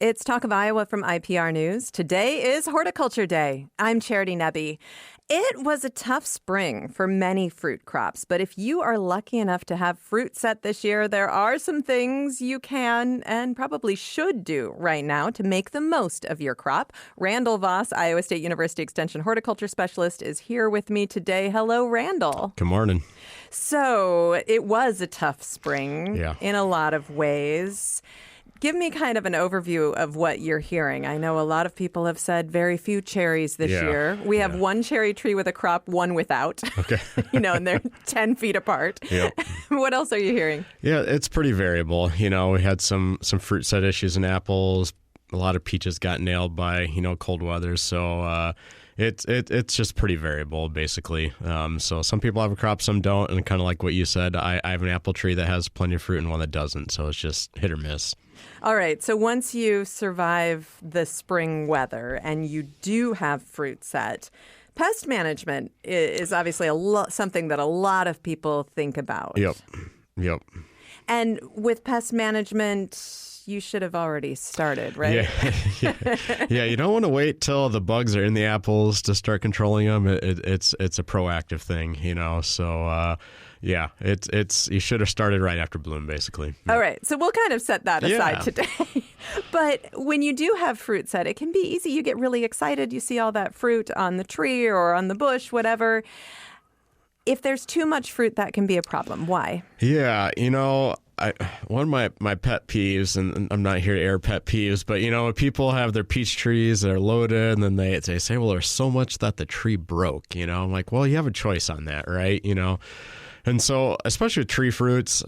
It's Talk of Iowa from IPR News. Today is Horticulture Day. I'm Charity Nebbe. It was a tough spring for many fruit crops, but if you are lucky enough to have fruit set this year, there are some things you can and probably should do right now to make the most of your crop. Randal Voss, Iowa State University Extension horticulture specialist, is here with me today. Hello, Randal. Good morning. So it was a tough spring in a lot of ways. Give me kind of an overview of what you're hearing. I know a lot of people have said very few cherries this year. We have one cherry tree with a crop, one without. Okay. And they're 10 feet apart. Yep. What else are you hearing? Yeah, it's pretty variable. We had some fruit set issues in apples. A lot of peaches got nailed by, cold weather. So it's just pretty variable, basically. So some people have a crop, some don't. And kind of like what you said, I have an apple tree that has plenty of fruit and one that doesn't. So it's just hit or miss. All right. So once you survive the spring weather and you do have fruit set, pest management is obviously something that a lot of people think about. Yep. And with pest management, you should have already started, right? Yeah. You don't want to wait till the bugs are in the apples to start controlling them. It's a proactive thing, So it's you should have started right after bloom, basically. All right, so we'll kind of set that aside today. But when you do have fruit set, it can be easy. You get really excited. You see all that fruit on the tree or on the bush, whatever. If there's too much fruit, that can be a problem. Why? Yeah, one of my pet peeves, and I'm not here to air pet peeves, but, when people have their peach trees that are loaded, and then they say, well, there's so much that the tree broke, I'm like, well, you have a choice on that, right? And so, especially with tree fruits,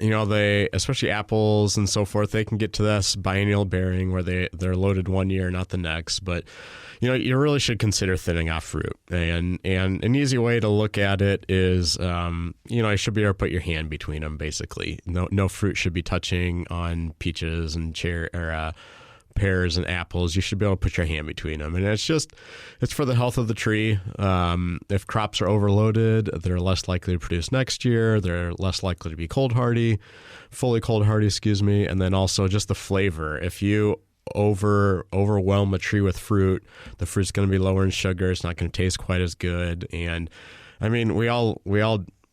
especially apples and so forth, they can get to this biennial bearing where they're loaded one year, not the next. But, you really should consider thinning off fruit. And an easy way to look at it is, you should be able to put your hand between them, basically. No fruit should be touching on peaches and pears and apples. You should be able to put your hand between them. And it's for the health of the tree. If crops are overloaded, they're less likely to produce next year. They're less likely to be fully cold hardy, and then also just the flavor. If you overwhelm a tree with fruit, the fruit's going to be lower in sugar. It's not going to taste quite as good. And I mean,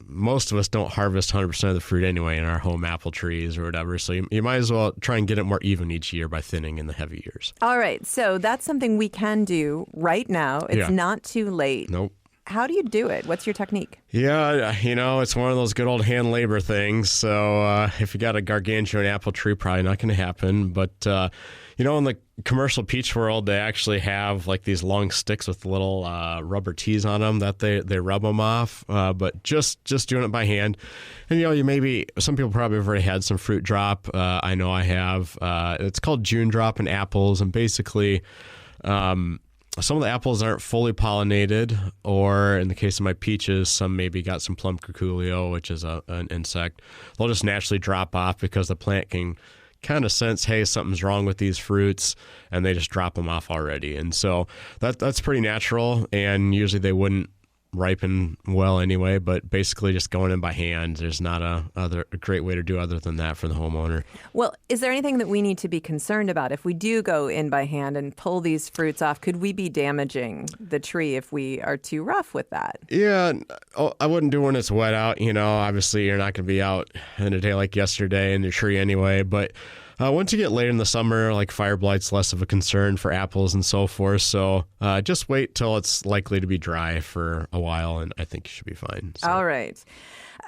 most of us don't harvest 100% of the fruit anyway in our home apple trees or whatever. So you might as well try and get it more even each year by thinning in the heavy years. All right. So that's something we can do right now. It's not too late. Nope. How do you do it? What's your technique? Yeah, it's one of those good old hand labor things. So if you got a gargantuan apple tree, probably not going to happen. But, in the commercial peach world, they actually have like these long sticks with little rubber tees on them that they rub them off. But just doing it by hand. And, some people probably have already had some fruit drop. I know I have. It's called June drop in apples. And basically, some of the apples aren't fully pollinated, or in the case of my peaches, some maybe got some plum curculio, which is an insect. They'll just naturally drop off because the plant can kind of sense, hey, something's wrong with these fruits, and they just drop them off already. And so that's pretty natural, and usually they wouldn't ripen well anyway, but basically just going in by hand, there's not a great way to do other than that for the homeowner. Well, is there anything that we need to be concerned about if we do go in by hand and pull these fruits off? Could we be damaging the tree if we are too rough with that? Yeah, I wouldn't do when it's wet out. Obviously you're not going to be out in a day like yesterday in your tree anyway, but once you get later in the summer, like fire blight's less of a concern for apples and so forth. So just wait till it's likely to be dry for a while, and I think you should be fine. So. All right.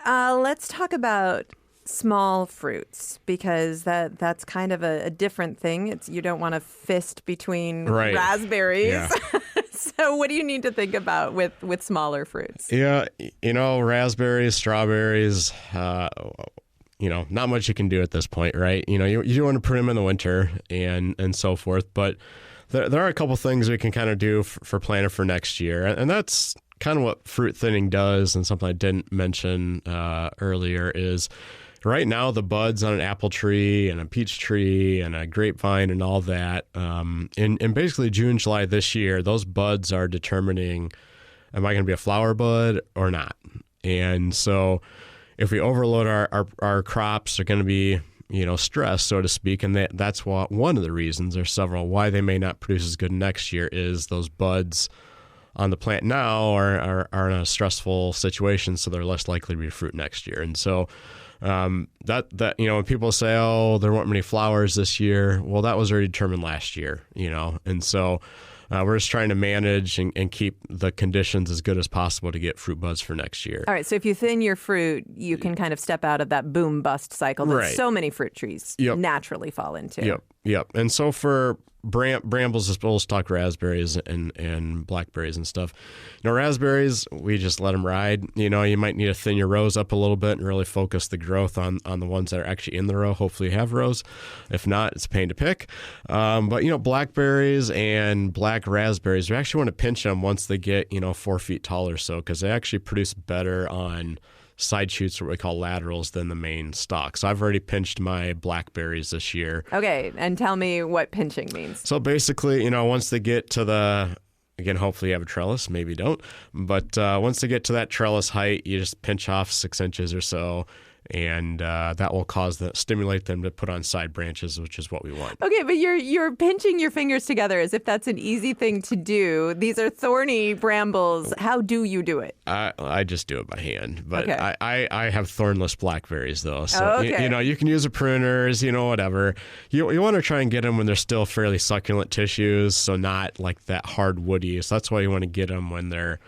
Let's talk about small fruits, because that's kind of a different thing. You don't want to fist between raspberries. Yeah. So what do you need to think about with smaller fruits? Yeah, raspberries, strawberries, not much you can do at this point, right? You do want to put them in the winter and so forth, but there are a couple things we can kind of do for planning for next year, and that's kind of what fruit thinning does. And something I didn't mention earlier is right now the buds on an apple tree and a peach tree and a grapevine and all that, in basically June, July this year, those buds are determining, am I going to be a flower bud or not? And so if we overload our crops, they're going to be stress, so to speak. And that's one of the reasons, there's several, why they may not produce as good next year is those buds on the plant now are in a stressful situation, so they're less likely to be fruit next year. And so that when people say, oh, there weren't many flowers this year, well, that was already determined last year, and so we're just trying to manage and keep the conditions as good as possible to get fruit buds for next year. All right, so if you thin your fruit, you can kind of step out of that boom bust cycle that so many fruit trees naturally fall into. Yep. And so for brambles, let's talk raspberries and blackberries and stuff. Raspberries, we just let them ride. You might need to thin your rows up a little bit and really focus the growth on the ones that are actually in the row. Hopefully you have rows. If not, it's a pain to pick. But blackberries and black raspberries, we actually want to pinch them once they get 4 feet tall or so, because they actually produce better on side shoots, what we call laterals, than the main stalk. So I've already pinched my blackberries this year. Okay, and tell me what pinching means. So basically, once they get to again, hopefully you have a trellis, maybe you don't, but once they get to that trellis height, you just pinch off 6 inches or so, and that will stimulate them to put on side branches, which is what we want. Okay, but you're pinching your fingers together as if that's an easy thing to do. These are thorny brambles. How do you do it? I just do it by hand, but okay. I have thornless blackberries though, so you can use a pruners, whatever. You want to try and get them when they're still fairly succulent tissues, so not like that hard woody. So that's why you want to get them when they're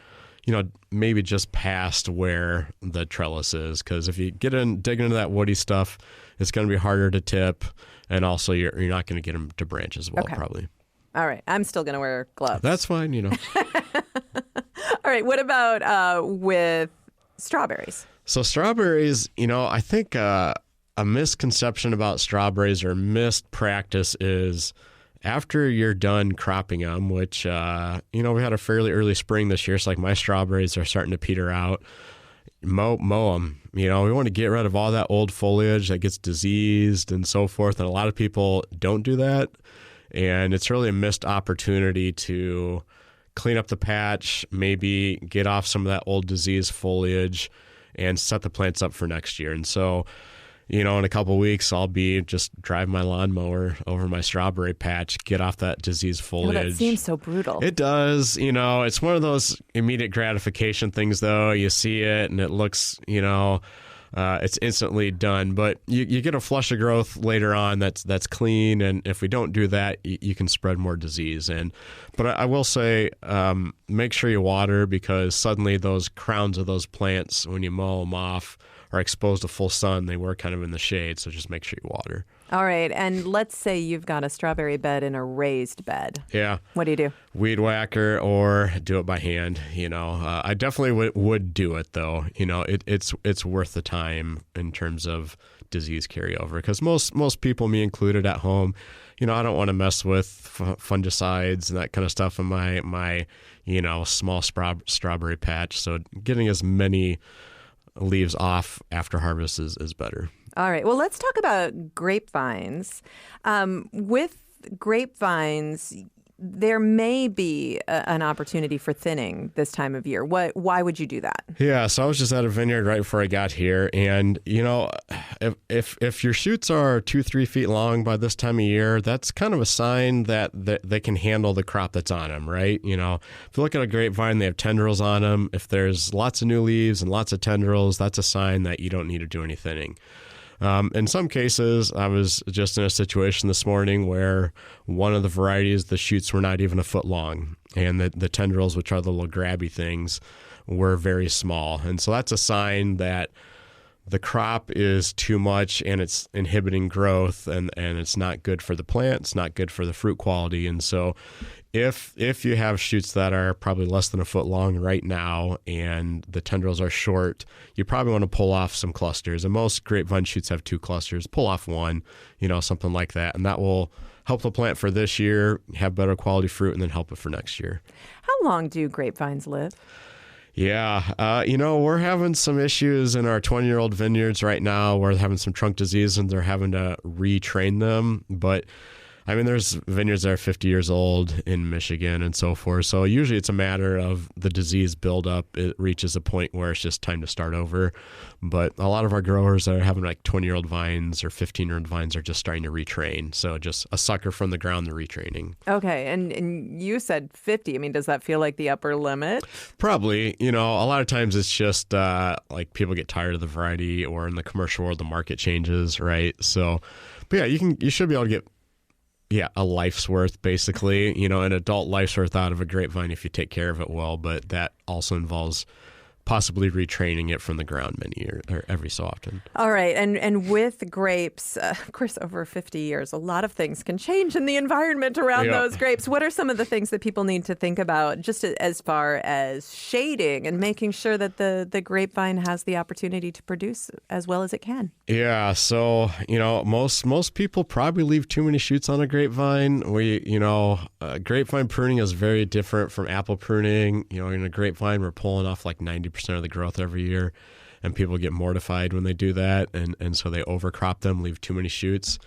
maybe just past where the trellis is, because if you dig into that woody stuff, it's going to be harder to tip, and also you're not going to get them to branch as well, probably. All right. I'm still going to wear gloves. That's fine, All right. What about with strawberries? So strawberries, I think a misconception about strawberries or missed practice is after you're done cropping them, which, we had a fairly early spring this year. So like my strawberries are starting to peter out. Mow them. We want to get rid of all that old foliage that gets diseased and so forth. And a lot of people don't do that. And it's really a missed opportunity to clean up the patch, maybe get off some of that old diseased foliage and set the plants up for next year. And so, in a couple of weeks, I'll be just driving my lawnmower over my strawberry patch, get off that diseased foliage. That seems so brutal. It does. It's one of those immediate gratification things, though. You see it and it looks, it's instantly done. But you get a flush of growth later on that's clean. And if we don't do that, you can spread more disease. But I will say, make sure you water, because suddenly those crowns of those plants, when you mow them off, are exposed to full sun. They were kind of in the shade, so just make sure you water. All right, and let's say you've got a strawberry bed in a raised bed. Yeah. What do you do? Weed whacker or do it by hand. I definitely would do it though. It's worth the time in terms of disease carryover, because most people, me included, at home, I don't want to mess with fungicides and that kind of stuff in my small strawberry patch. So getting as many leaves off after harvest is better. All right. Well, let's talk about grapevines. With grapevines, there may be an opportunity for thinning this time of year. Why would you do that? Yeah, so I was just at a vineyard right before I got here, and if your shoots are 2-3 feet long by this time of year, that's kind of a sign that they can handle the crop that's on them, right? If you look at a grapevine, they have tendrils on them. If there's lots of new leaves and lots of tendrils, that's a sign that you don't need to do any thinning. In some cases, I was just in a situation this morning where one of the varieties, the shoots were not even a foot long, and the tendrils, which are the little grabby things, were very small. And so that's a sign that the crop is too much and it's inhibiting growth, and it's not good for the plant. It's not good for the fruit quality. And so if you have shoots that are probably less than a foot long right now and the tendrils are short, you probably want to pull off some clusters. And most grapevine shoots have 2 clusters. Pull off one, something like that. And that will help the plant for this year, have better quality fruit, and then help it for next year. How long do grapevines live? Yeah. We're having some issues in our 20-year-old vineyards right now. We're having some trunk disease and they're having to retrain them. But I mean, there's vineyards that are 50 years old in Michigan and so forth. So usually it's a matter of the disease buildup. It reaches a point where it's just time to start over. But a lot of our growers that are having like 20-year-old vines or 15-year-old vines are just starting to retrain. So just a sucker from the ground, they're retraining. Okay. And you said 50. I mean, does that feel like the upper limit? Probably. A lot of times it's just like people get tired of the variety, or in the commercial world, the market changes, right? So, but yeah, you should be able to get a life's worth, basically, an adult life's worth out of a grapevine if you take care of it well. But that also involves possibly retraining it from the ground many years or every so often. All right. And with grapes, of course, over 50 years, a lot of things can change in the environment around those grapes. What are some of the things that people need to think about just as far as shading and making sure that the grapevine has the opportunity to produce as well as it can? Yeah. So, most people probably leave too many shoots on a grapevine. Grapevine pruning is very different from apple pruning. In a grapevine, we're pulling off like 90% of the growth every year, and people get mortified when they do that, and so they overcrop them, leave too many shoots.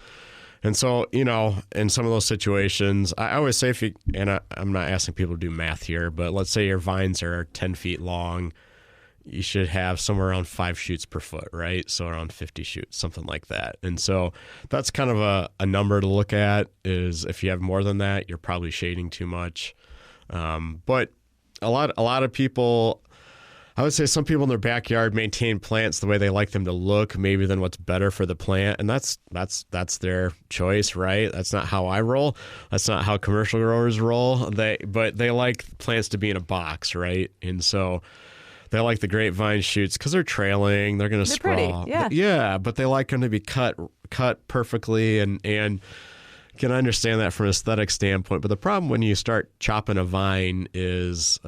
And so, in some of those situations, I always say, I'm not asking people to do math here, but let's say your vines are 10 feet long, you should have somewhere around 5 shoots per foot, right? So around 50 shoots, something like that. And so that's kind of a number to look at, is if you have more than that, you're probably shading too much. But a lot of people, I would say some people in their backyard maintain plants the way they like them to look, maybe than what's better for the plant. And that's their choice, right? That's not how I roll. That's not how commercial growers roll. But they like plants to be in a box, right? And so they like the grapevine shoots because they're trailing. They're going to sprawl. Pretty, yeah, but they like them to be cut perfectly, and can understand that from an aesthetic standpoint. But the problem when you start chopping a vine is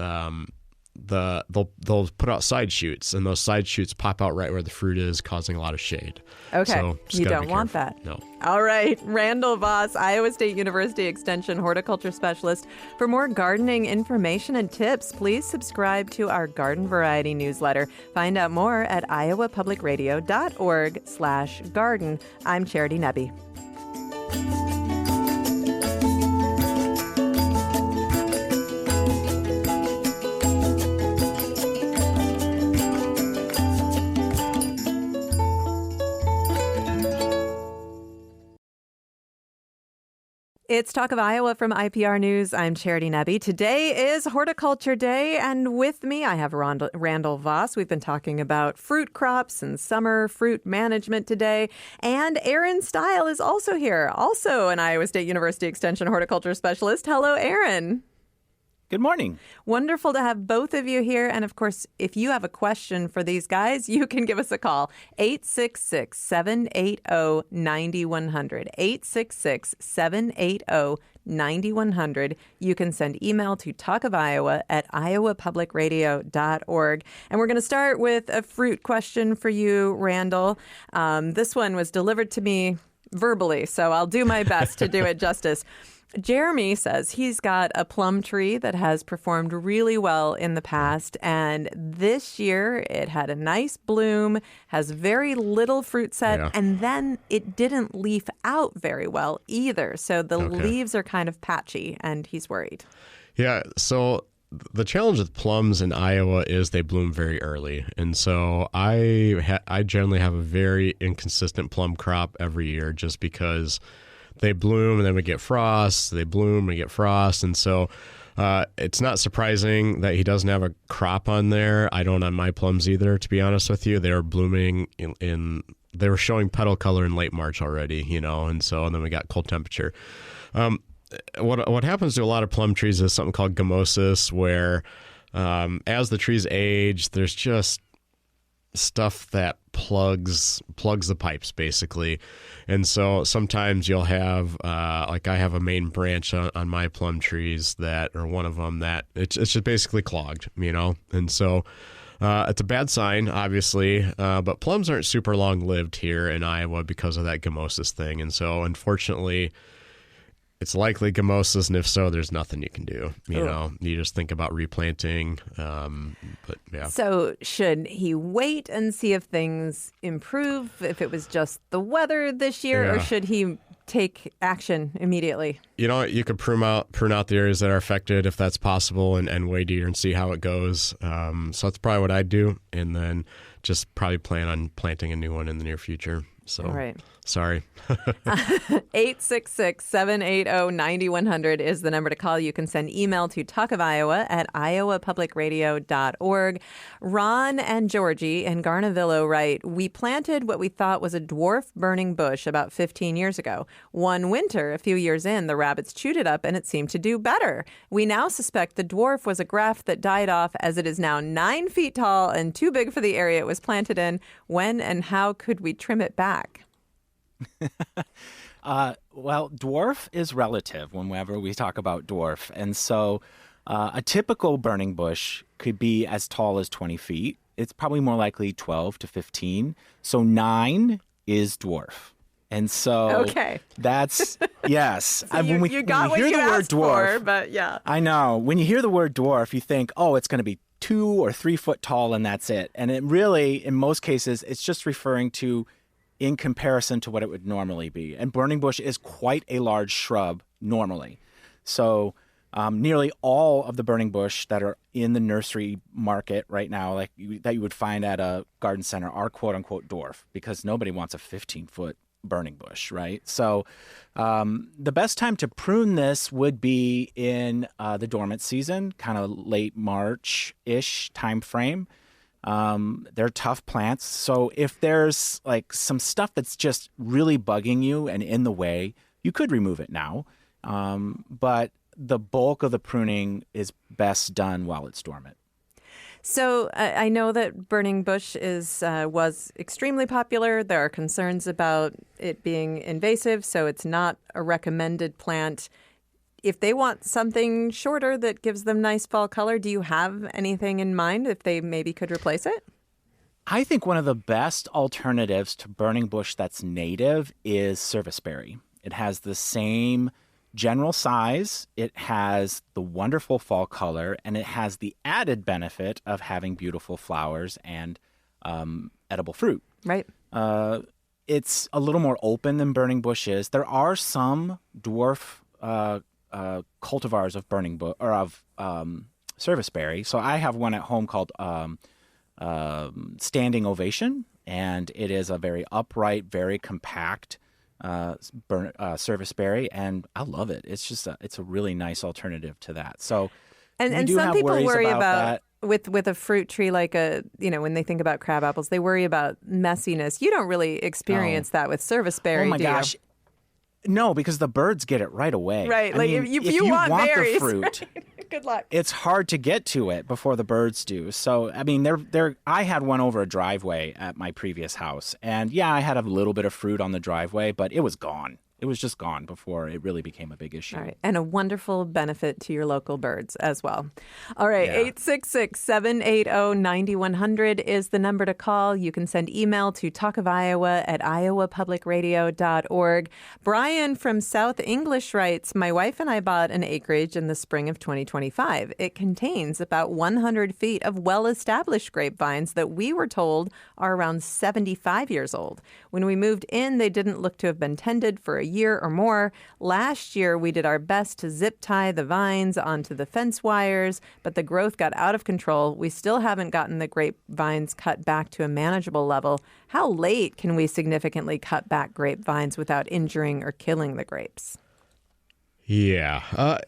they'll put out side shoots, and those side shoots pop out right where the fruit is, causing a lot of shade. Okay, so you don't want that. No. All right, Randal Voss, Iowa State University Extension horticulture specialist. For more gardening information and tips, please subscribe to our Garden Variety newsletter. Find out more at iowapublicradio.org/garden. I'm Charity Nebbe. It's Talk of Iowa from IPR News. I'm Charity Nebbe. Today is Horticulture Day, and with me I have Randal Voss. We've been talking about fruit crops and summer fruit management today. And Aaron Steil is also here, also an Iowa State University Extension horticulture specialist. Hello, Aaron. Good morning. Wonderful to have both of you here. And of course, if you have a question for these guys, you can give us a call. 866-780-9100. 866-780-9100. You can send email to talkofiowa@iowapublicradio.org. And we're going to start with a fruit question for you, Randal. This one was delivered to me verbally, so I'll do my best to do it justice. Jeremy says he's got a plum tree that has performed really well in the past, and this year it had a nice bloom, has very little fruit set, and then it didn't leaf out very well either. So the leaves are kind of patchy, and he's worried. Yeah, so the challenge with plums in Iowa is they bloom very early. And so I generally have a very inconsistent plum crop every year just because they bloom and then we get frost. They bloom and we get frost. And so it's not surprising that he doesn't have a crop on there. I don't on my plums either, to be honest with you. They were blooming they were showing petal color in late March already, and then we got cold temperature. What happens to a lot of plum trees is something called gummosis, where as the trees age, there's just stuff that plugs the pipes, basically. And so sometimes you'll have, like I have a main branch on my plum trees or one of them that it's just basically clogged, And so it's a bad sign, obviously, but plums aren't super long-lived here in Iowa because of that gummosis thing. And so, unfortunately, it's likely gummosis, and if so, there's nothing you can do. You just think about replanting. But yeah. So should he wait and see if things improve, if it was just the weather this year, or should he take action immediately? You could prune out the areas that are affected if that's possible, and wait a year and see how it goes. So that's probably what I'd do, and then just probably plan on planting a new one in the near future. So, all right. Sorry. 866-780-9100 is the number to call. You can send email to talkofiowa@iowapublicradio.org. Ron and Georgie in Garnavillo write, we planted what we thought was a dwarf burning bush about 15 years ago. One winter, a few years in, the rabbits chewed it up and it seemed to do better. We now suspect the dwarf was a graft that died off, as it is now 9 feet tall and too big for the area it was planted in. When and how could we trim it back? Well, dwarf is relative whenever we talk about dwarf. And so a typical burning bush could be as tall as 20 feet. It's probably more likely 12 to 15. So 9 is dwarf. And so that's, yes. So you got what you asked for, but yeah. I know. When you hear the word dwarf, you think, oh, it's going to be 2 or 3 foot tall and that's it. And it really, in most cases, it's just referring to in comparison to what it would normally be. And burning bush is quite a large shrub normally. So nearly all of the burning bush that are in the nursery market right now, that you would find at a garden center, are quote-unquote dwarf, because nobody wants a 15-foot burning bush, right? So the best time to prune this would be in the dormant season, kind of late March-ish time frame. They're tough plants. So if there's like some stuff that's just really bugging you and in the way, you could remove it now. But the bulk of the pruning is best done while it's dormant. So I know that burning bush was extremely popular. There are concerns about it being invasive, so it's not a recommended plant. If they want something shorter that gives them nice fall color, do you have anything in mind if they maybe could replace it? I think one of the best alternatives to burning bush that's native is serviceberry. It has the same general size, it has the wonderful fall color, and it has the added benefit of having beautiful flowers and edible fruit. Right. It's a little more open than burning bush is. There are some dwarf cultivars of burning bush or of serviceberry. So I have one at home called Standing Ovation, and it is a very upright, very compact serviceberry, and I love it. It's just it's a really nice alternative to that. So and some people worry about with a fruit tree like when they think about crab apples, they worry about messiness. You don't really experience that with serviceberry. Oh my gosh. No, because the birds get it right away. Right. I mean, if you want berries, the fruit, right? Good luck. It's hard to get to it before the birds do. So, I mean, I had one over a driveway at my previous house. And yeah, I had a little bit of fruit on the driveway, but it was gone. It was just gone before it really became a big issue. All right. And a wonderful benefit to your local birds as well. All right. Yeah. 866-780-9100 is the number to call. You can send email to talkofiowa@iowapublicradio.org. Brian from South English writes, my wife and I bought an acreage in the spring of 2025. It contains about 100 feet of well-established grapevines that we were told are around 75 years old. When we moved in, they didn't look to have been tended for a year or more. Last year, we did our best to zip tie the vines onto the fence wires, but the growth got out of control. We still haven't gotten the grapevines cut back to a manageable level. How late can we significantly cut back grapevines without injuring or killing the grapes? Yeah. A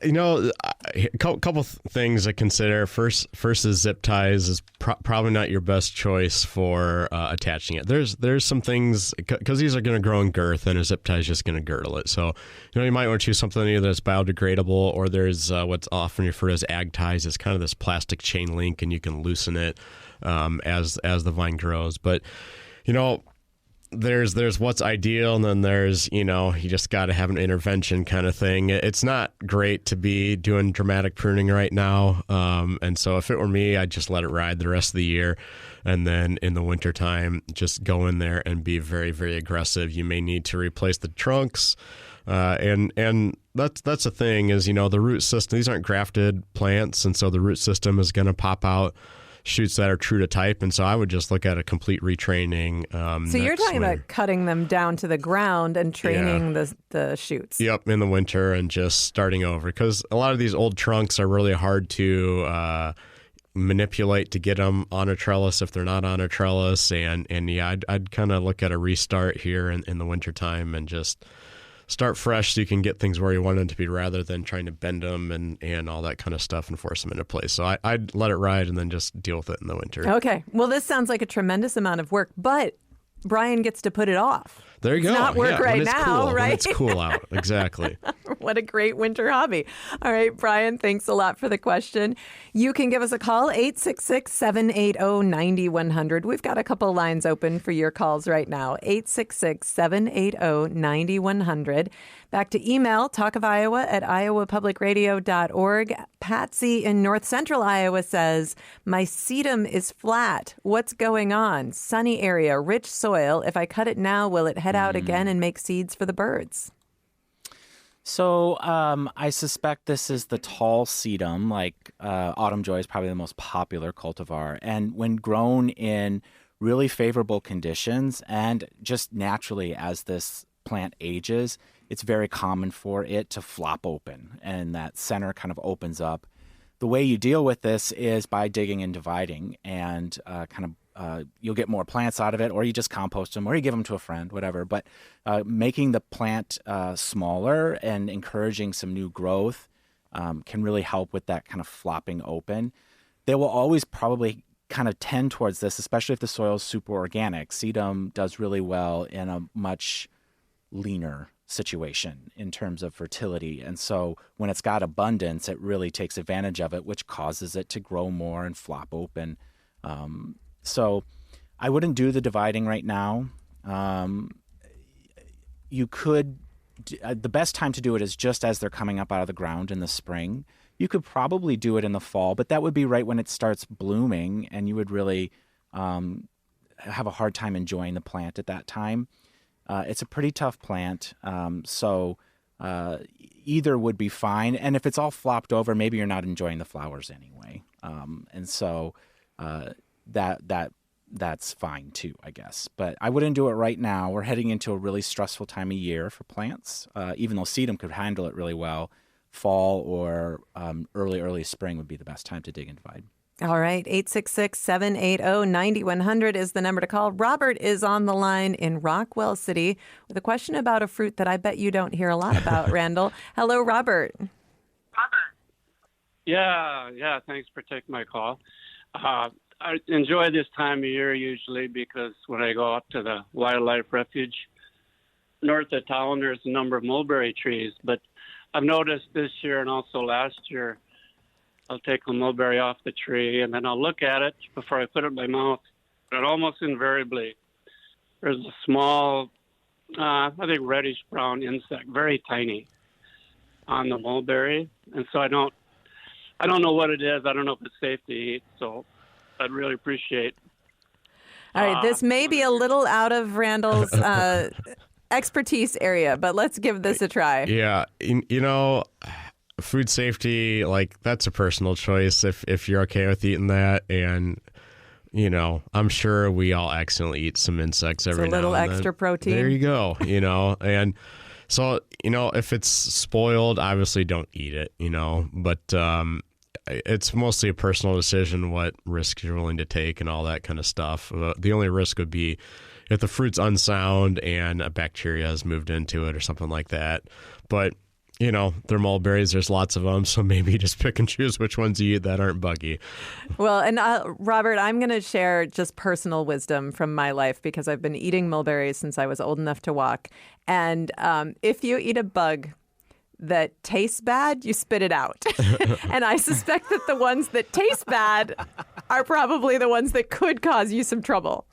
couple things to consider. First is zip ties is probably not your best choice for attaching it. There's some things, because these are going to grow in girth, and a zip tie is just going to girdle it. So, you might want to choose something either that's biodegradable, or there's what's often referred as ag ties. It's kind of this plastic chain link, and you can loosen it as the vine grows. But, there's what's ideal, and then there's, you just got to have an intervention kind of thing. It's not great to be doing dramatic pruning right now. And so if it were me, I'd just let it ride the rest of the year. And then in the wintertime, just go in there and be very, very aggressive. You may need to replace the trunks. And that's the thing is, the root system, these aren't grafted plants. And so the root system is going to pop out shoots that are true to type. And so I would just look at a complete retraining. So you're talking about cutting them down to the ground and training the shoots. Yep, in the winter and just starting over. Because a lot of these old trunks are really hard to manipulate to get them on a trellis if they're not on a trellis. And yeah, I'd kind of look at a restart here in the wintertime and just start fresh so you can get things where you want them to be rather than trying to bend them and all that kind of stuff and force them into place. So I'd let it ride and then just deal with it in the winter. Okay. Well, this sounds like a tremendous amount of work, but Brian gets to put it off. There you go. It's not work right now, cool, right? When it's cool out. Exactly. What a great winter hobby. All right, Brian, thanks a lot for the question. You can give us a call, 866-780-9100. We've got a couple lines open for your calls right now, 866-780-9100. Back to email, talkofiowa@iowapublicradio.org. Patsy in north central Iowa says, my sedum is flat. What's going on? Sunny area, rich soil. If I cut it now, will it head out again and make seeds for the birds? So I suspect this is the tall sedum, like autumn joy is probably the most popular cultivar. And when grown in really favorable conditions and just naturally as this plant ages, it's very common for it to flop open and that center kind of opens up. The way you deal with this is by digging and dividing and you'll get more plants out of it, or you just compost them, or you give them to a friend, whatever. But making the plant smaller and encouraging some new growth can really help with that kind of flopping open. They will always probably kind of tend towards this, especially if the soil is super organic. Sedum does really well in a much leaner situation in terms of fertility. And so when it's got abundance, it really takes advantage of it, which causes it to grow more and flop open. So I wouldn't do the dividing right now. You could, the best time to do it is just as they're coming up out of the ground in the spring. You could probably do it in the fall, but that would be right when it starts blooming, and you would really have a hard time enjoying the plant at that time. It's a pretty tough plant, so either would be fine. And if it's all flopped over, maybe you're not enjoying the flowers anyway. And so that's fine too, I guess. But I wouldn't do it right now. We're heading into a really stressful time of year for plants. Even though sedum could handle it really well, fall or early spring would be the best time to dig and divide. All right, 866-780-9100 is the number to call. Robert is on the line in Rockwell City with a question about a fruit that I bet you don't hear a lot about, Randal. Hello, Robert. Yeah, thanks for taking my call. I enjoy this time of year usually because when I go up to the wildlife refuge north of town, there's a number of mulberry trees. But I've noticed this year and also last year, I'll take a mulberry off the tree and then I'll look at it before I put it in my mouth. And almost invariably, there's a small, I think reddish brown insect, very tiny, on the mulberry. And so I don't know what it is. I don't know if it's safe to eat. So I'd really appreciate. All right, this may be a little out of Randal's expertise area, but let's give this a try. Yeah, food safety, like that's a personal choice if you're okay with eating that. And, I'm sure we all accidentally eat some insects every now and then. A little extra protein. There you go, and so, if it's spoiled, obviously don't eat it, but it's mostly a personal decision what risks you're willing to take and all that kind of stuff. The only risk would be if the fruit's unsound and a bacteria has moved into it or something like that. But they're mulberries. There's lots of them, so maybe just pick and choose which ones you eat that aren't buggy. Well, and Robert, I'm going to share just personal wisdom from my life because I've been eating mulberries since I was old enough to walk. And if you eat a bug that tastes bad, you spit it out. And I suspect that the ones that taste bad are probably the ones that could cause you some trouble.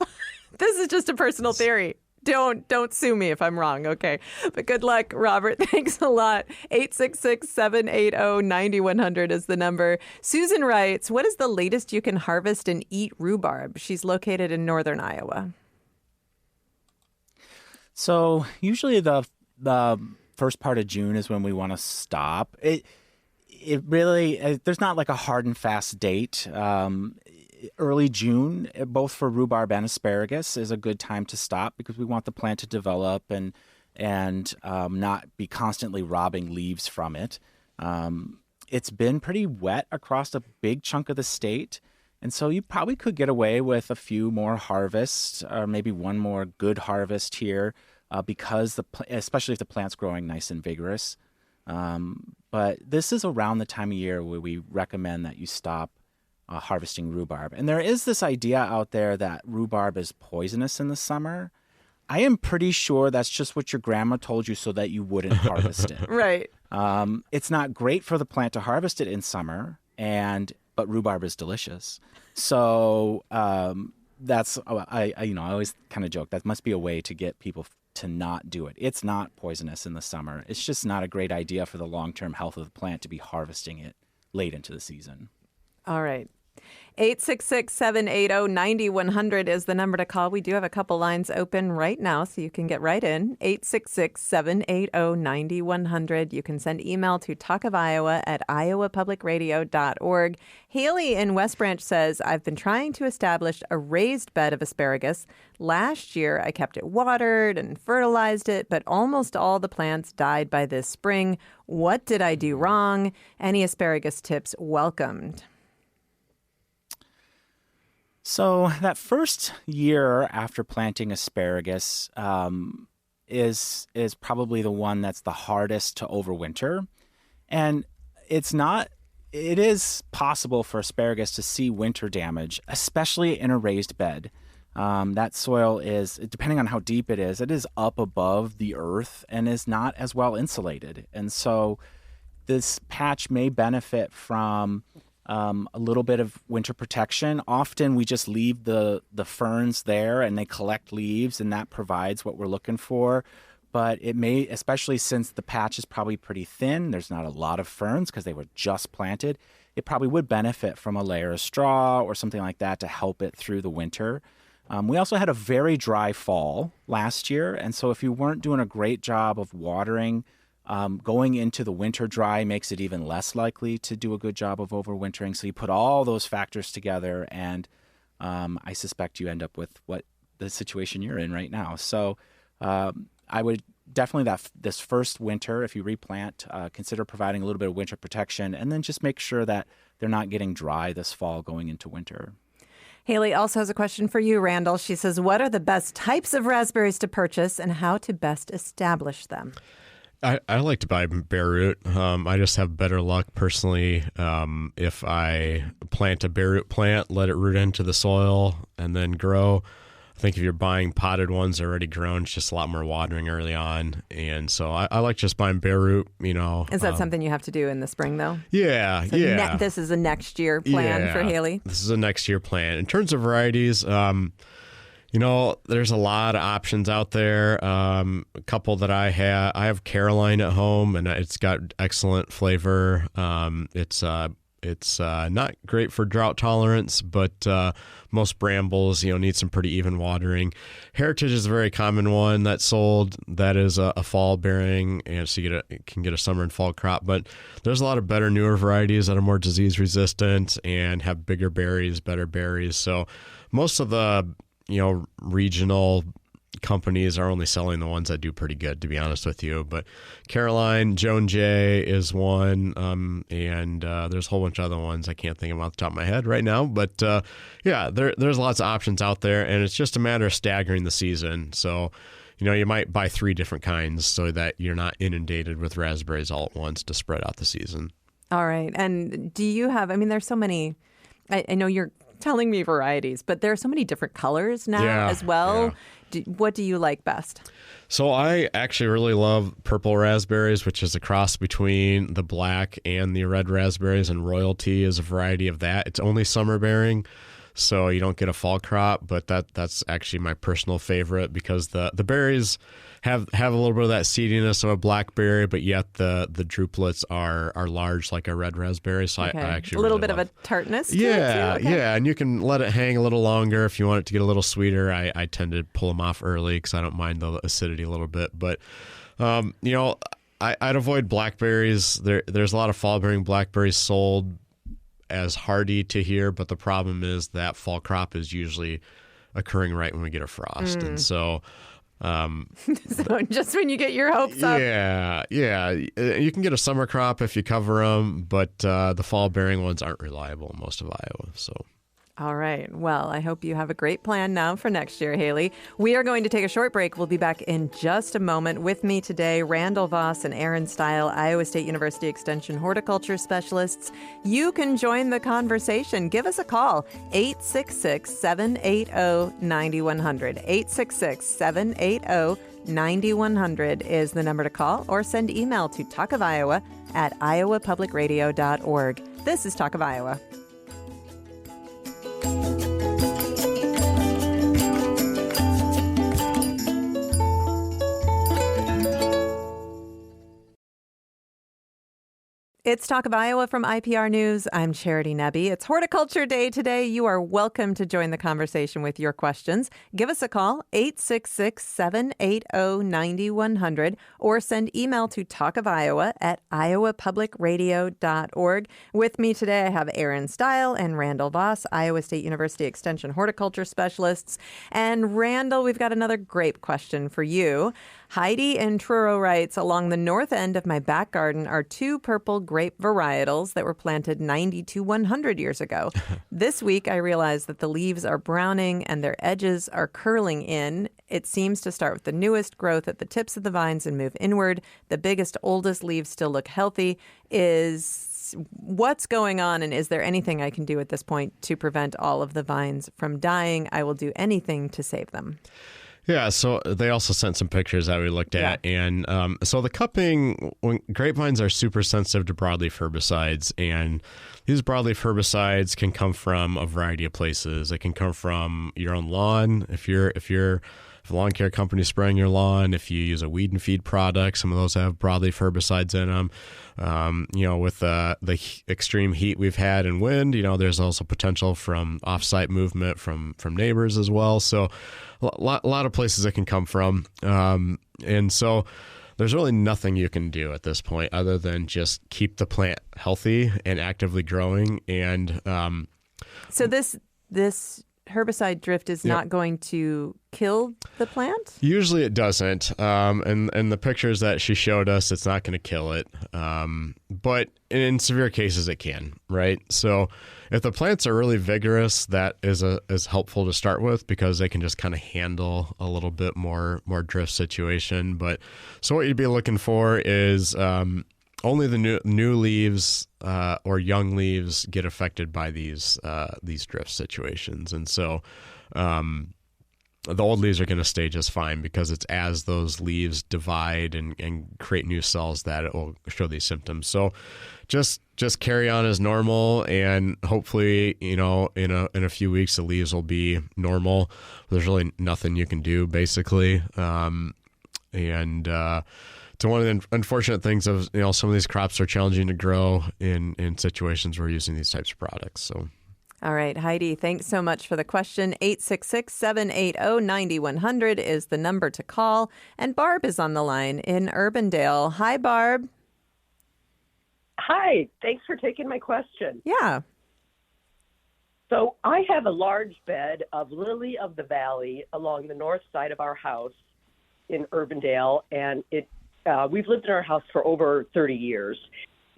This is just a personal theory. Don't sue me if I'm wrong, okay? But good luck, Robert. Thanks a lot. 866-780-9100 is the number. Susan writes, what is the latest you can harvest and eat rhubarb? She's located in northern Iowa. So usually the first part of June is when we want to stop. It really, there's not like a hard and fast date. early June, both for rhubarb and asparagus, is a good time to stop because we want the plant to develop and not be constantly robbing leaves from it. It's been pretty wet across a big chunk of the state, and so you probably could get away with a few more harvests, or maybe one more good harvest here, because especially if the plant's growing nice and vigorous. But this is around the time of year where we recommend that you stop harvesting rhubarb. And there is this idea out there that rhubarb is poisonous in the summer. I am pretty sure that's just what your grandma told you so that you wouldn't harvest it. Right. It's not great for the plant to harvest it in summer, but rhubarb is delicious. So that's I always kind of joke that must be a way to get people to not do it. It's not poisonous in the summer. It's just not a great idea for the long-term health of the plant to be harvesting it late into the season. All right. 866-780-9100 is the number to call. We do have a couple lines open right now, so you can get right in. 866-780-9100. You can send email to talkofiowa@iowapublicradio.org. Haley in West Branch says, I've been trying to establish a raised bed of asparagus. Last year, I kept it watered and fertilized it, but almost all the plants died by this spring. What did I do wrong? Any asparagus tips welcomed? So that first year after planting asparagus is probably the one that's the hardest to overwinter. And it is possible for asparagus to see winter damage, especially in a raised bed. That soil is, depending on how deep it is up above the earth and is not as well insulated. And so this patch may benefit from a little bit of winter protection. Often we just leave the ferns there and they collect leaves, and that provides what we're looking for. But it may, especially since the patch is probably pretty thin, there's not a lot of ferns because they were just planted, it probably would benefit from a layer of straw or something like that to help it through the winter. We also had a very dry fall last year, and so if you weren't doing a great job of watering, going into the winter dry makes it even less likely to do a good job of overwintering. So you put all those factors together, and I suspect you end up with what the situation you're in right now. So I would definitely, this first winter, if you replant, consider providing a little bit of winter protection, and then just make sure that they're not getting dry this fall going into winter. Haley also has a question for you, Randal. She says, what are the best types of raspberries to purchase and how to best establish them? I like to buy bare root. I just have better luck personally if I plant a bare root plant, let it root into the soil, and then grow. I think if you're buying potted ones already grown, it's just a lot more watering early on. And so I like just buying bare root, Is that something you have to do in the spring, though? Yeah, so yeah. This is a next year plan for Haley? This is a next year plan. In terms of varieties, there's a lot of options out there. A couple that I have Caroline at home, and it's got excellent flavor. It's not great for drought tolerance, but most brambles, need some pretty even watering. Heritage is a very common one that's sold. That is a fall bearing, and so you can get a summer and fall crop. But there's a lot of better, newer varieties that are more disease resistant and have bigger berries, better berries. So most of the regional companies are only selling the ones that do pretty good, to be honest with you. But Caroline, Joan Jay is one, and there's a whole bunch of other ones I can't think of off the top of my head right now. But there's lots of options out there, and it's just a matter of staggering the season. So, you might buy 3 different kinds so that you're not inundated with raspberries all at once to spread out the season. All right. And do you have, there's so many, I know you're telling me varieties, but there are so many different colors now as well. Yeah. What do you like best? So I actually really love purple raspberries, which is a cross between the black and the red raspberries, and Royalty is a variety of that. It's only summer bearing, so you don't get a fall crop, but that's actually my personal favorite because the berries have a little bit of that seediness of a blackberry, but yet the drupelets are large like a red raspberry. So okay. I actually a little really bit love of a tartness to it too? Okay. Yeah, and you can let it hang a little longer if you want it to get a little sweeter. I tend to pull them off early because I don't mind the acidity a little bit. But I'd avoid blackberries. There's a lot of fall bearing blackberries sold as hardy to here, but the problem is that fall crop is usually occurring right when we get a frost. And so So just when you get your hopes up. yeah, you can get a summer crop if you cover them, but the fall bearing ones aren't reliable in most of Iowa. So. All right. Well, I hope you have a great plan now for next year, Haley. We are going to take a short break. We'll be back in just a moment. With me today, Randal Voss and Aaron Steil, Iowa State University Extension horticulture specialists. You can join the conversation. Give us a call, 866-780-9100. 866-780-9100 is the number to call, or send email to talkofiowa@iowapublicradio.org. This is Talk of Iowa. It's Talk of Iowa from IPR News. I'm Charity Nebbe. It's Horticulture Day today. You are welcome to join the conversation with your questions. Give us a call, 866-780-9100, or send email to talkofiowa@iowapublicradio.org. With me today, I have Aaron Steil and Randal Voss, Iowa State University Extension horticulture specialists. And Randal, we've got another grape question for you. Heidi in Truro writes, along the north end of my back garden are two purple grape varietals that were planted 90 to 100 years ago. This week, I realized that the leaves are browning and their edges are curling in. It seems to start with the newest growth at the tips of the vines and move inward. The biggest, oldest leaves still look healthy. What's going on, and is there anything I can do at this point to prevent all of the vines from dying? I will do anything to save them. Yeah, so they also sent some pictures that we looked at. Yeah. And so the cupping, when grapevines are super sensitive to broadleaf herbicides, and these broadleaf herbicides can come from a variety of places. It can come from your own lawn. If a lawn care company is spraying your lawn, if you use a weed and feed product, some of those have broadleaf herbicides in them. With the extreme heat we've had and wind, there's also potential from offsite movement from neighbors as well. So a lot of places it can come from. And so there's really nothing you can do at this point other than just keep the plant healthy and actively growing. And so this herbicide drift is not going to kill the plant? Usually it doesn't. And the pictures that she showed us, it's not going to kill it. But in severe cases, it can, right? So if the plants are really vigorous, that is helpful to start with because they can just kind of handle a little bit more drift situation. But so what you'd be looking for is only the new leaves or young leaves get affected by these drift situations. And so the old leaves are going to stay just fine because it's as those leaves divide and create new cells that it will show these symptoms. So just carry on as normal, and hopefully, in a few weeks, the leaves will be normal. There's really nothing you can do, basically. So one of the unfortunate things of, some of these crops are challenging to grow in situations where we're using these types of products. So. All right, Heidi, thanks so much for the question. 866-780-9100 is the number to call. And Barb is on the line in Urbandale. Hi, Barb. Hi, thanks for taking my question. Yeah. So I have a large bed of lily of the valley along the north side of our house in Urbandale, and we've lived in our house for over 30 years.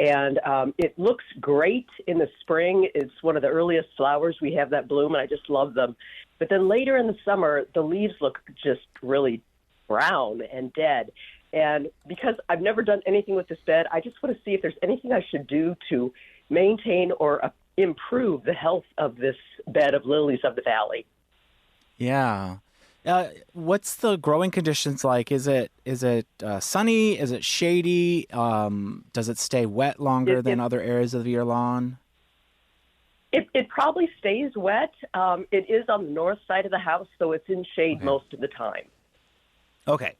And it looks great in the spring. It's one of the earliest flowers we have that bloom, and I just love them. But then later in the summer, the leaves look just really brown and dead. And because I've never done anything with this bed, I just want to see if there's anything I should do to maintain or improve the health of this bed of lilies of the valley. Yeah. What's the growing conditions like? Is it sunny? Is it shady? Does it stay wet longer than other areas of your lawn? It probably stays wet. It is on the north side of the house, so it's in shade most of the time. Okay,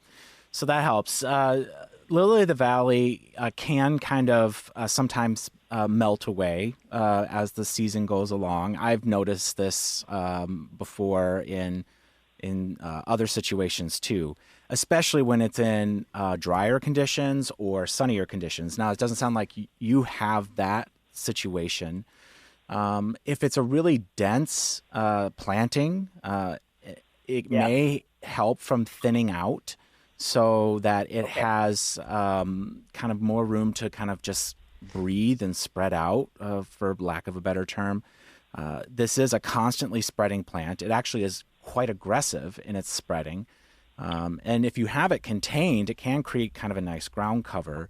so that helps. Lily of the Valley can kind of sometimes melt away as the season goes along. I've noticed this before in other situations too, especially when it's in drier conditions or sunnier conditions. Now, it doesn't sound like you have that situation, If it's a really dense planting, it may help from thinning out so that it has kind of more room to kind of just breathe and spread out, for lack of a better term. This is a constantly spreading plant. It actually is quite aggressive in its spreading. And if you have it contained, it can create kind of a nice ground cover.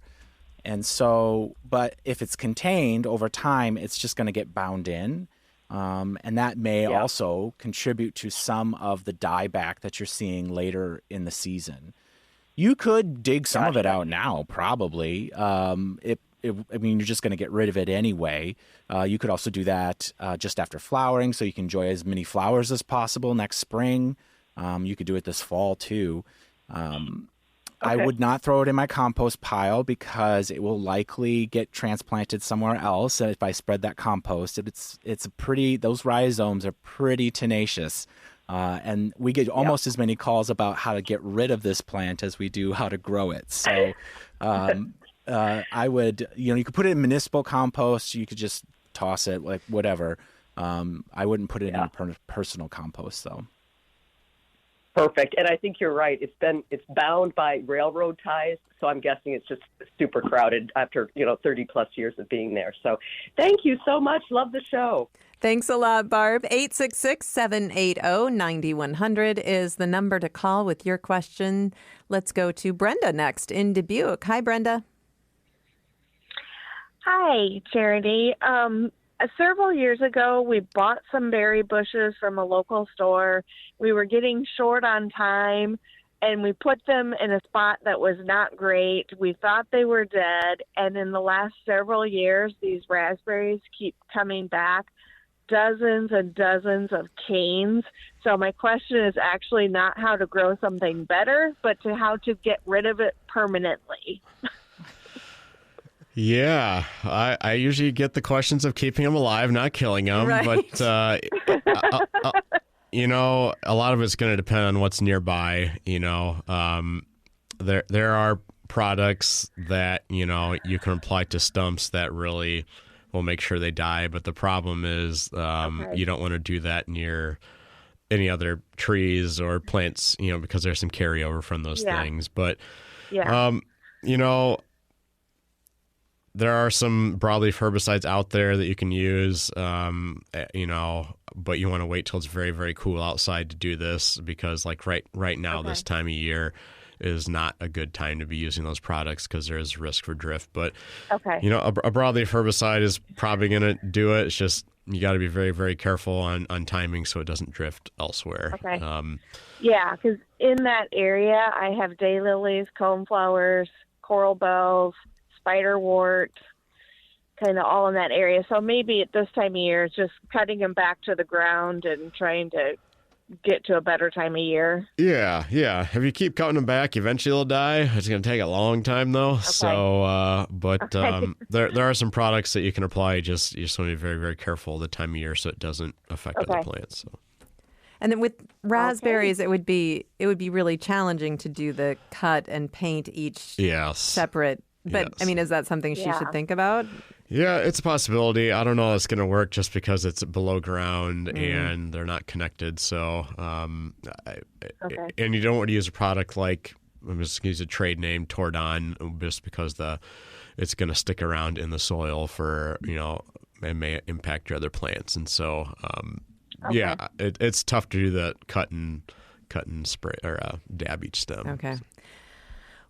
And so, but if it's contained over time, it's just going to get bound in. And that may also contribute to some of the dieback that you're seeing later in the season. You could dig some of it out now, probably. I mean, you're just going to get rid of it anyway. You could also do that just after flowering, so you can enjoy as many flowers as possible next spring. You could do it this fall, too. I would not throw it in my compost pile because it will likely get transplanted somewhere else. And if I spread that compost, those rhizomes are pretty tenacious. And we get almost as many calls about how to get rid of this plant as we do how to grow it. So I would, you could put it in municipal compost. You could just toss it, like whatever. I wouldn't put it in personal compost, though. Perfect. And I think you're right. It's bound by railroad ties. So I'm guessing it's just super crowded after, 30 plus years of being there. So thank you so much. Love the show. Thanks a lot, Barb. 866-780-9100 is the number to call with your question. Let's go to Brenda next in Dubuque. Hi, Brenda. Hi, Charity. Several years ago, we bought some berry bushes from a local store. We were getting short on time, and we put them in a spot that was not great. We thought they were dead, and in the last several years, these raspberries keep coming back, dozens and dozens of canes. So my question is actually not how to grow something better, but to how to get rid of it permanently. Yeah, I usually get the questions of keeping them alive, not killing them. Right. But, a lot of it's going to depend on what's nearby. There are products that, you can apply to stumps that really will make sure they die. But the problem is you don't want to do that near any other trees or plants, because there's some carryover from those things. But, there are some broadleaf herbicides out there that you can use, but you want to wait till it's very, very cool outside to do this because, like right now, this time of year is not a good time to be using those products because there is risk for drift. But, a broadleaf herbicide is probably going to do it. It's just you got to be very, very careful on timing so it doesn't drift elsewhere. Okay. Because in that area, I have daylilies, coneflowers, coral bells, spiderwort, kind of all in that area. So maybe at this time of year, it's just cutting them back to the ground and trying to get to a better time of year. Yeah. If you keep cutting them back, eventually they'll die. It's going to take a long time, though. Okay. So, there are some products that you can apply. You just want to be very, very careful the time of year so it doesn't affect other plants. So. And then with raspberries, it would be really challenging to do the cut and paint each separate. But, I mean, is that something she should think about? Yeah, it's a possibility. I don't know if it's going to work just because it's below ground and they're not connected. So, and you don't want to use a product like, I'm just going to use a trade name, Tordon, just because it's going to stick around in the soil for, and may impact your other plants. And so, it's tough to do that cut and spray or dab each stem. Okay. So.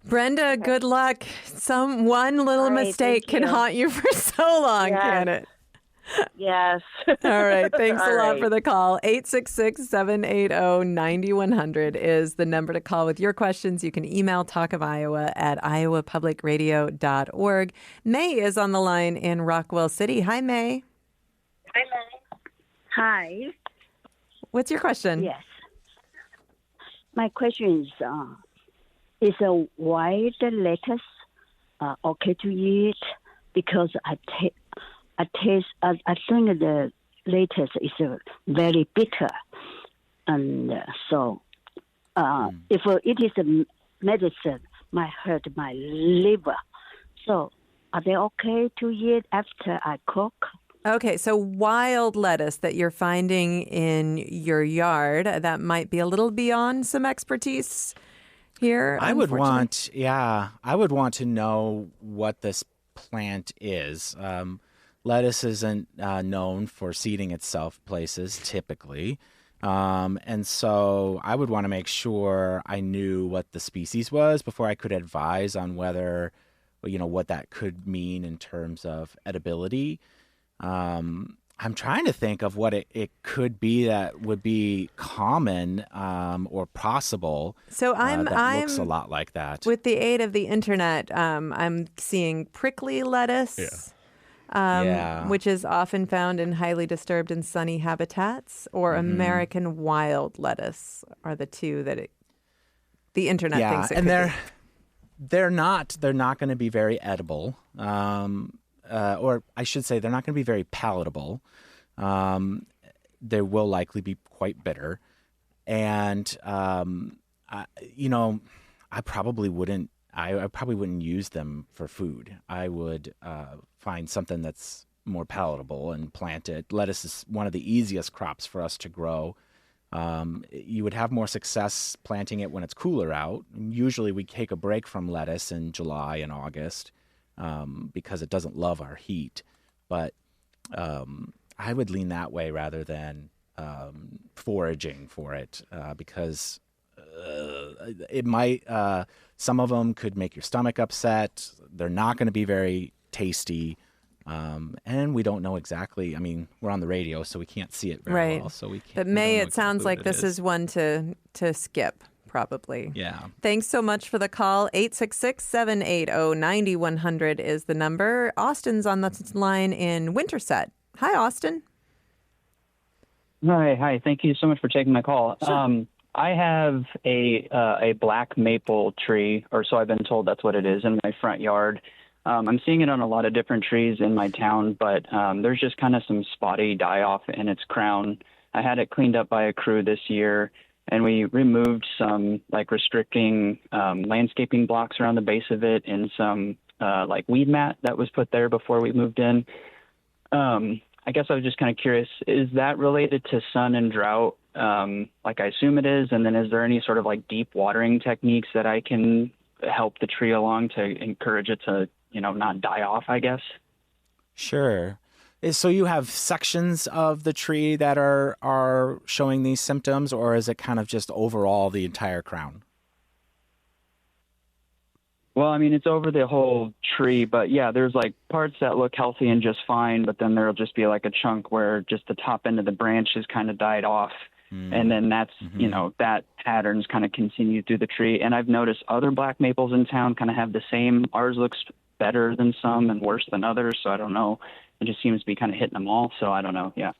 Brenda, good luck. One little mistake can haunt you for so long, can it? Yes. All right. Thanks a lot for the call. 866-780-9100 is the number to call with your questions. You can email Talk of Iowa at iowapublicradio.org. May is on the line in Rockwell City. Hi, May. Hi. What's your question? Yes. My question is a white lettuce okay to eat? Because I think the lettuce is very bitter, and so if it is a medicine, might hurt my liver. So are they okay to eat after I cook? Okay, so wild lettuce that you're finding in your yard, that might be a little beyond some expertise here. I would unfortunately. want to know what this plant is. Lettuce isn't known for seeding itself places typically. And so I would want to make sure I knew what the species was before I could advise on whether, what that could mean in terms of edibility. I'm trying to think of what it could be that would be common or possible. So that looks a lot like that. With the aid of the internet, I'm seeing prickly lettuce, which is often found in highly disturbed and sunny habitats, or American wild lettuce are the two that the internet thinks it and could be. they're not going to be very edible. Or I should say they're not going to be very palatable. They will likely be quite bitter. And, I probably wouldn't use them for food. I would find something that's more palatable and plant it. Lettuce is one of the easiest crops for us to grow. You would have more success planting it when it's cooler out. Usually we take a break from lettuce in July and August. Because it doesn't love our heat. But I would lean that way rather than foraging for it because it might, some of them could make your stomach upset. They're not going to be very tasty. And we don't know exactly. I mean, we're on the radio, so we can't see it very well. So we can't. But it sounds like this is one to skip. Probably. Yeah. Thanks so much for the call. 866-780-9100 is the number. Austin's on the line in Winterset. Hi, Austin. Hi. Thank you so much for taking my call. Sure. I have a black maple tree, or so I've been told that's what it is, in my front yard. I'm seeing it on a lot of different trees in my town, but there's just kind of some spotty die-off in its crown. I had it cleaned up by a crew this year, and we removed some restricting landscaping blocks around the base of it and some weed mat that was put there before we moved in. I guess I was just kind of curious, is that related to sun and drought? Like I assume it is. And then is there any sort of deep watering techniques that I can help the tree along to encourage it to, not die off, I guess? Sure. So you have sections of the tree that are showing these symptoms, or is it kind of just overall the entire crown? Well, I mean, it's over the whole tree, but yeah, there's parts that look healthy and just fine, but then there'll just be a chunk where just the top end of the branch has kind of died off. And then that's, that pattern's kind of continued through the tree. And I've noticed other black maples in town kind of have the same. Ours looks better than some and worse than others. So I don't know. It just seems to be kind of hitting them all. So I don't know. Yeah.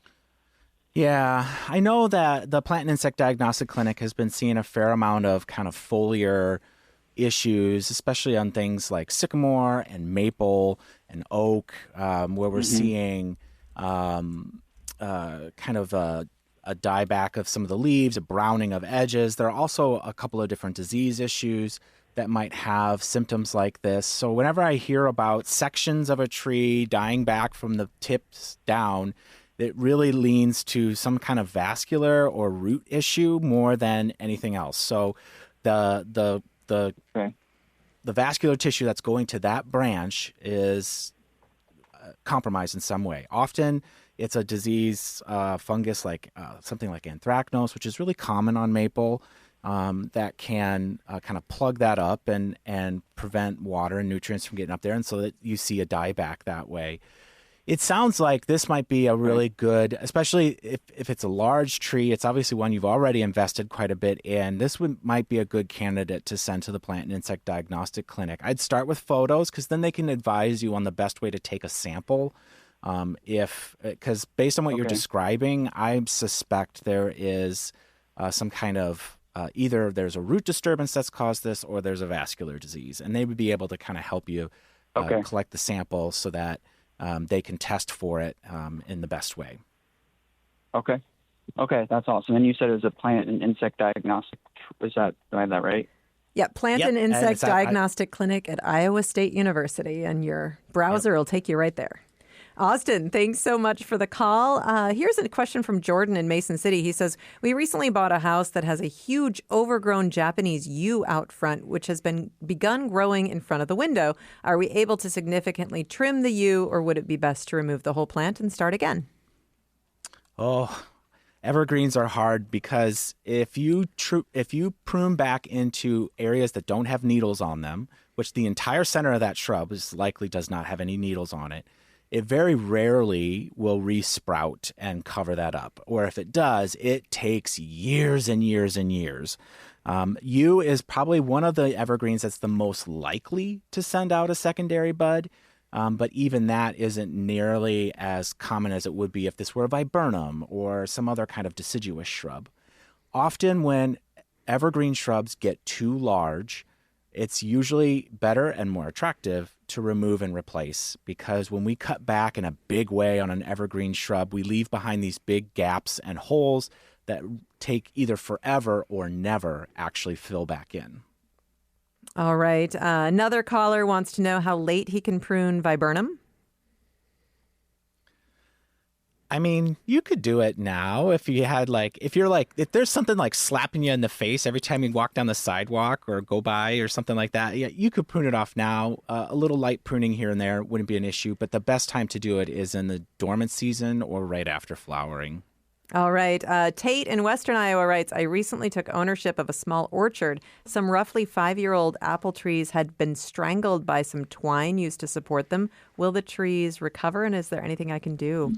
Yeah. I know that the Plant and Insect Diagnostic Clinic has been seeing a fair amount of kind of foliar issues, especially on things like sycamore and maple and oak, where we're seeing kind of a dieback of some of the leaves, a browning of edges. There are also a couple of different disease issues that might have symptoms like this. So whenever I hear about sections of a tree dying back from the tips down, it really leans to some kind of vascular or root issue more than anything else. So the vascular tissue that's going to that branch is compromised in some way. Often it's a disease fungus like something like anthracnose, which is really common on maple, that can kind of plug that up and prevent water and nutrients from getting up there, and so that you see a dieback that way. It sounds like this might be a really good, especially if it's a large tree. It's obviously one you've already invested quite a bit in. This might be a good candidate to send to the Plant and Insect Diagnostic Clinic. I'd start with photos because then they can advise you on the best way to take a sample. Because based on what you're describing, I suspect there is some kind of either there's a root disturbance that's caused this or there's a vascular disease. And they would be able to kind of help you collect the sample so that they can test for it in the best way. Okay, that's awesome. And you said it was a plant and insect diagnostic. Do I have that right? Yeah, Plant and Insect Diagnostic Clinic at Iowa State University, and your browser will take you right there. Austin, thanks so much for the call. Here's a question from Jordan in Mason City. He says, we recently bought a house that has a huge overgrown Japanese yew out front, which has begun growing in front of the window. Are we able to significantly trim the yew, or would it be best to remove the whole plant and start again? Oh, evergreens are hard because if you prune back into areas that don't have needles on them, which the entire center of that shrub likely does not have any needles on it, it very rarely will resprout and cover that up. Or if it does, it takes years and years and years. Yew is probably one of the evergreens that's the most likely to send out a secondary bud. But even that isn't nearly as common as it would be if this were a viburnum or some other kind of deciduous shrub. Often when evergreen shrubs get too large, it's usually better and more attractive to remove and replace, because when we cut back in a big way on an evergreen shrub, we leave behind these big gaps and holes that take either forever or never actually fill back in. All right. Another caller wants to know how late he can prune viburnum. I mean, you could do it now if there's something like slapping you in the face every time you walk down the sidewalk or go by or something like that. Yeah, you could prune it off now. A little light pruning here and there wouldn't be an issue, but the best time to do it is in the dormant season or right after flowering. All right. Tate in Western Iowa writes, I recently took ownership of a small orchard. Some roughly 5-year-old apple trees had been strangled by some twine used to support them. Will the trees recover, and is there anything I can do?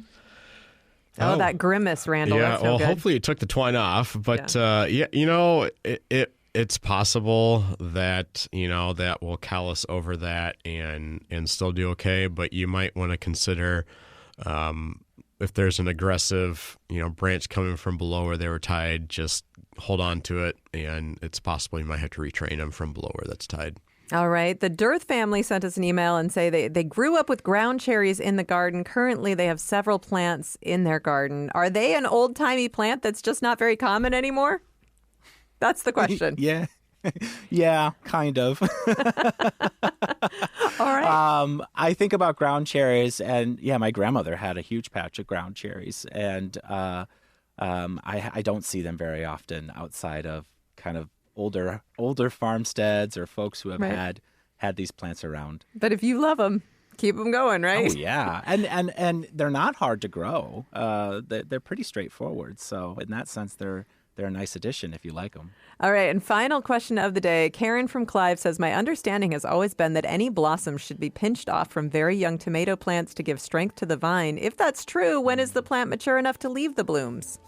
Oh, that grimace, Randall. Yeah, that's no well, good. hopefully you took the twine off. But, it's possible that, that will callus over that and still do okay. But you might want to consider if there's an aggressive, branch coming from below where they were tied, just hold on to it. And it's possible you might have to retrain them from below where that's tied. All right. The Dearth family sent us an email and say they grew up with ground cherries in the garden. Currently, they have several plants in their garden. Are they an old-timey plant that's just not very common anymore? That's the question. Yeah. Yeah, kind of. All right. I think about ground cherries, and yeah, my grandmother had a huge patch of ground cherries, and I don't see them very often outside of kind of older farmsteads or folks who have had these plants around. But if you love them, keep them going, right? Oh yeah, and they're not hard to grow. They're pretty straightforward. So in that sense, they're a nice addition if you like them. All right, and final question of the day. Karen from Clive says, my understanding has always been that any blossoms should be pinched off from very young tomato plants to give strength to the vine. If that's true, when is the plant mature enough to leave the blooms?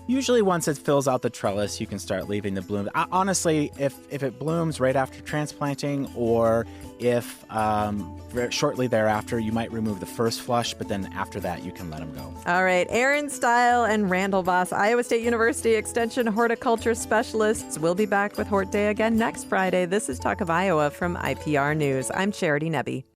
Usually once it fills out the trellis, you can start leaving the blooms. Honestly, if it blooms right after transplanting, or if shortly thereafter, you might remove the first flush, but then after that, you can let them go. All right. Aaron Steil and Randal Voss, Iowa State University Extension Horticulture Specialists. We'll be back with Hort Day again next Friday. This is Talk of Iowa from IPR News. I'm Charity Nebbe.